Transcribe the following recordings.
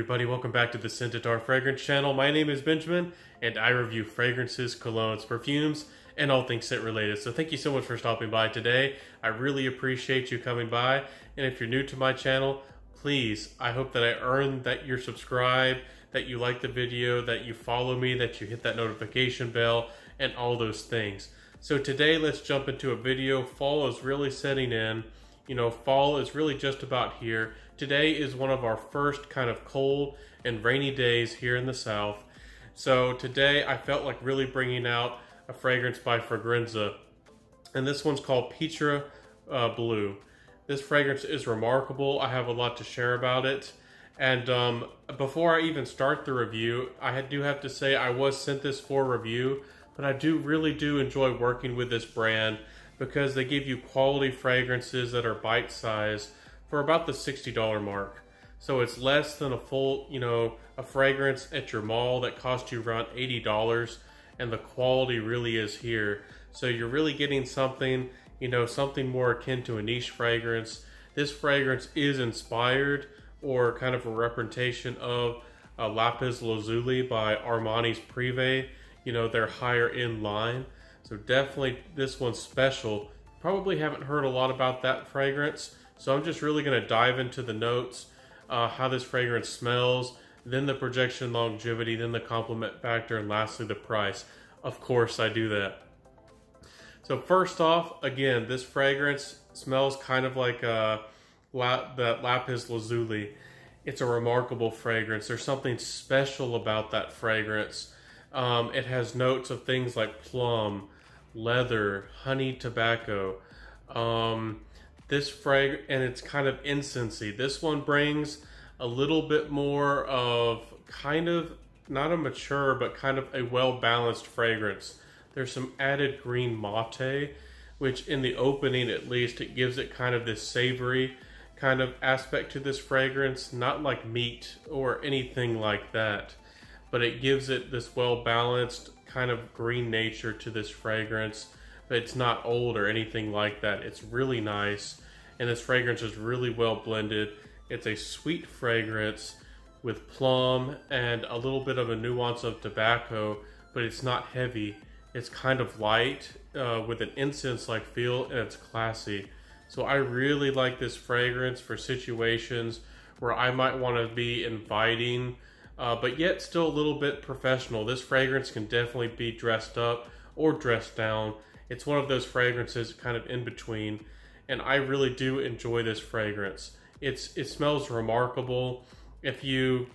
everybody, welcome back to the Scented Our Fragrance channel. My name is Benjamin and I review fragrances, colognes, perfumes, and all things scent related. So thank you so much for stopping by today. I really appreciate you coming by, and if you're new to my channel, please, I hope that I earn that you're subscribed, that you like the video, that you follow me, that you hit that notification bell, and all those things. So today let's jump into a video. Fall is really setting in. You know, fall is really just about here. Today is one of our first kind of cold and rainy days here in the South. So today I felt like really bringing out a fragrance by Fragrenza. And this one's called Pietra Blue. This fragrance is remarkable. I have a lot to share about it. And before I even start the review, I do have to say I was sent this for review, but I really do enjoy working with this brand because they give you quality fragrances that are bite-sized for about the $60 mark. So it's less than a full, a fragrance at your mall that costs you around $80, and the quality really is here. So you're really getting something, something more akin to a niche fragrance. This fragrance is inspired or kind of a representation of Lapis Lazuli by Armani's Privé, their higher end line. So definitely this one's special. Probably haven't heard a lot about that fragrance, so I'm just really going to dive into the notes, how this fragrance smells, then the projection longevity, then the compliment factor, and lastly the price. Of course I do that. So first off, again, this fragrance smells kind of like that Lapis Lazuli. It's a remarkable fragrance. There's something special about that fragrance. It has notes of things like plum, leather, honey, tobacco. And it's kind of incensey. This one brings a little bit more of kind of, not a mature, but kind of a well-balanced fragrance. There's some added green mate, which in the opening at least, it gives it kind of this savory kind of aspect to this fragrance, not like meat or anything like that, but it gives it this well-balanced kind of green nature to this fragrance. But it's not old or anything like that. It's really nice, and this fragrance is really well blended. It's a sweet fragrance with plum and a little bit of a nuance of tobacco, but it's not heavy. It's kind of light with an incense-like feel, and it's classy. So I really like this fragrance for situations where I might want to be inviting, but yet still a little bit professional. This fragrance can definitely be dressed up or dressed down. It's one of those fragrances kind of in between, and I really do enjoy this fragrance. It smells remarkable. If you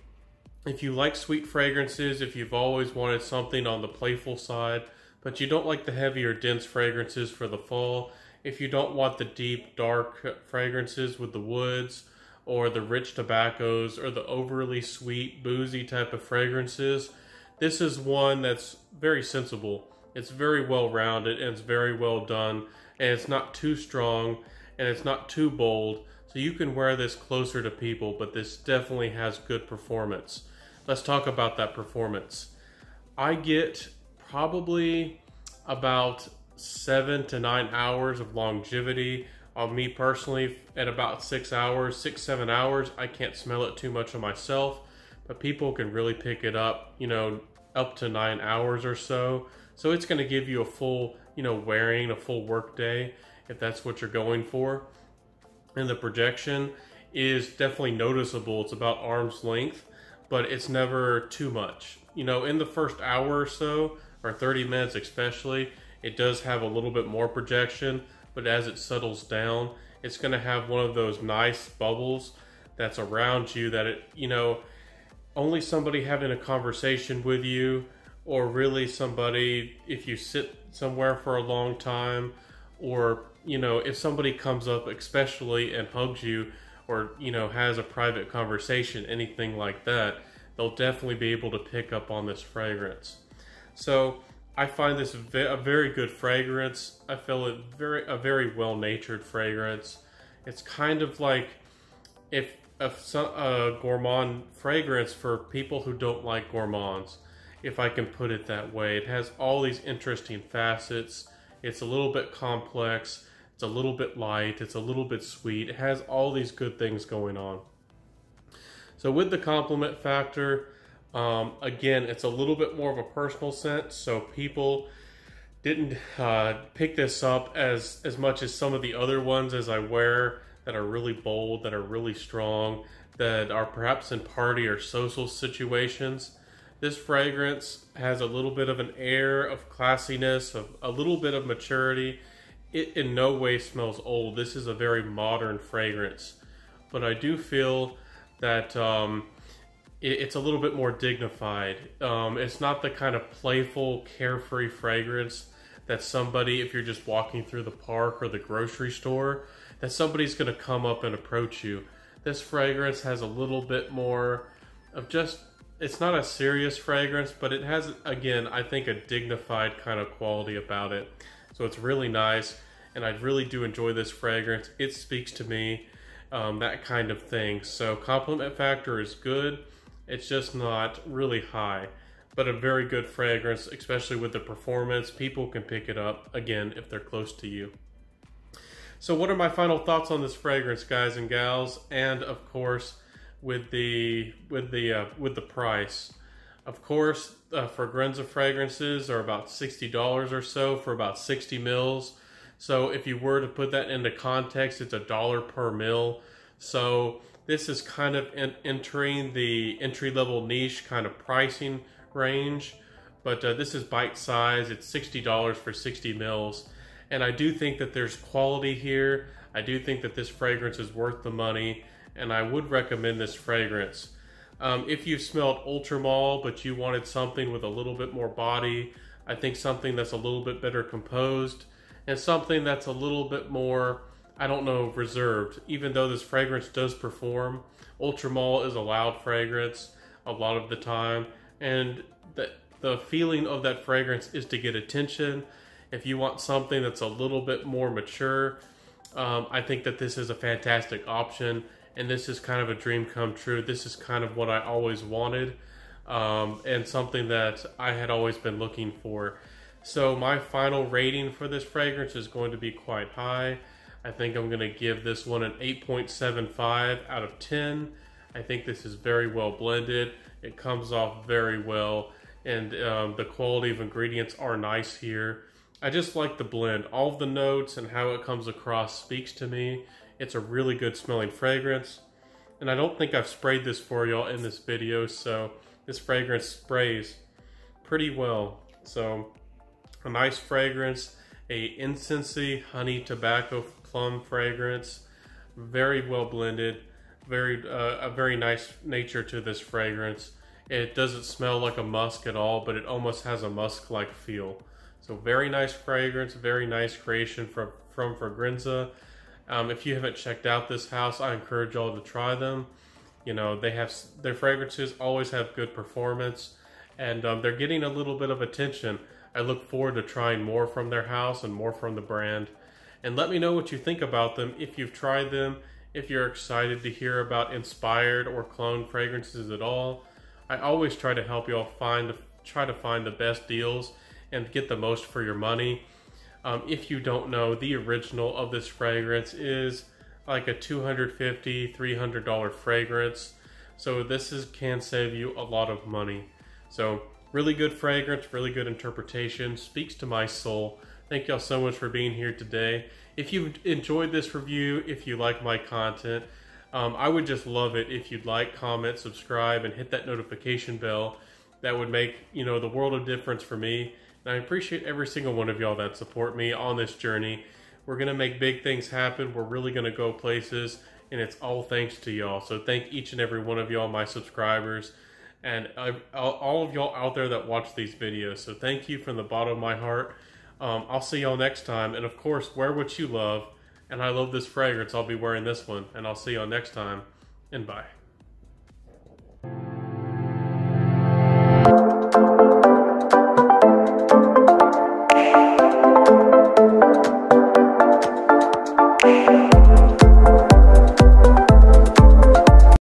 like sweet fragrances, if you've always wanted something on the playful side, but you don't like the heavier, dense fragrances for the fall, if you don't want the deep, dark fragrances with the woods, or the rich tobaccos, or the overly sweet, boozy type of fragrances, this is one that's very sensible. It's very well rounded, and it's very well done, and it's not too strong, and it's not too bold, so you can wear this closer to people, but this definitely has good performance. Let's talk about that performance. I get probably about 7 to 9 hours of longevity. On me personally, at about 6 hours, 7 hours, I can't smell it too much on myself, but people can really pick it up, up to 9 hours or so. So it's going to give you a full, wearing a full work day if that's what you're going for. And the projection is definitely noticeable. It's about arm's length, but it's never too much. In the first hour or so, or 30 minutes especially, it does have a little bit more projection, but as it settles down, it's going to have one of those nice bubbles that's around you that only somebody having a conversation with you, or really somebody, if you sit somewhere for a long time, or if somebody comes up especially and hugs you, or has a private conversation, anything like that, they'll definitely be able to pick up on this fragrance. So I find this a very good fragrance. I feel it a very well-natured fragrance. It's kind of like a gourmand fragrance for people who don't like gourmands, if I can put it that way. It has all these interesting facets. It's a little bit complex. It's a little bit light. It's a little bit sweet. It has all these good things going on. So with the compliment factor, again, it's a little bit more of a personal scent, so people didn't pick this up as much as some of the other ones as I wear that are really bold, that are really strong, that are perhaps in party or social situations. This fragrance has a little bit of an air of classiness, of a little bit of maturity. It in no way smells old. This is a very modern fragrance, but I do feel that it's a little bit more dignified. It's not the kind of playful, carefree fragrance that somebody, if you're just walking through the park or the grocery store, that somebody's going to come up and approach you. This fragrance has a little bit more of just, it's not a serious fragrance, but it has, again, I think a dignified kind of quality about it. So it's really nice, and I really do enjoy this fragrance. It speaks to me, that kind of thing. So compliment factor is good. It's just not really high, but a very good fragrance, especially with the performance. People can pick it up, again, if they're close to you. So what are my final thoughts on this fragrance, guys and gals? And of course, with the price. Of course, fragrenza fragrances are about $60 or so for about 60 mils. So if you were to put that into context, it's $1 per mil. So this is kind of entering the entry-level niche kind of pricing range. But this is bite size. It's $60 for 60 mils. And I do think that there's quality here. I do think that this fragrance is worth the money, and I would recommend this fragrance. If you've smelled Ultramall, but you wanted something with a little bit more body, I think something that's a little bit better composed, and something that's a little bit more, I don't know, reserved. Even though this fragrance does perform, Ultramall is a loud fragrance a lot of the time, and the feeling of that fragrance is to get attention. If you want something that's a little bit more mature, I think that this is a fantastic option, and this is kind of a dream come true. This is kind of what I always wanted, and something that I had always been looking for. So my final rating for this fragrance is going to be quite high. I think I'm going to give this one an 8.75 out of 10. I think this is very well blended. It comes off very well, and the quality of ingredients are nice here. I just like the blend. All of the notes and how it comes across speaks to me. It's a really good smelling fragrance. And I don't think I've sprayed this for y'all in this video, so this fragrance sprays pretty well. So a nice fragrance, a Inoffensive honey tobacco plum fragrance, very well blended, a very nice nature to this fragrance. It doesn't smell like a musk at all, but it almost has a musk-like feel. So very nice fragrance, very nice creation from Fragrenza. If you haven't checked out this house, I encourage y'all to try them. You know, their fragrances always have good performance, and they're getting a little bit of attention. I look forward to trying more from their house and more from the brand. And let me know what you think about them if you've tried them, if you're excited to hear about inspired or clone fragrances at all. I always try to help y'all try to find the best deals and get the most for your money. If you don't know, the original of this fragrance is like a $250, $300 fragrance. So this can save you a lot of money. So really good fragrance, really good interpretation, speaks to my soul. Thank y'all so much for being here today. If you've enjoyed this review, if you like my content, I would just love it if you'd like, comment, subscribe, and hit that notification bell. That would make, you know, the world of difference for me. And I appreciate every single one of y'all that support me on this journey. We're going to make big things happen. We're really going to go places, and it's all thanks to y'all. So thank each and every one of y'all, my subscribers, and all of y'all out there that watch these videos. So thank you from the bottom of my heart. I'll see y'all next time. And of course, wear what you love. And I love this fragrance. I'll be wearing this one. And I'll see y'all next time. And bye.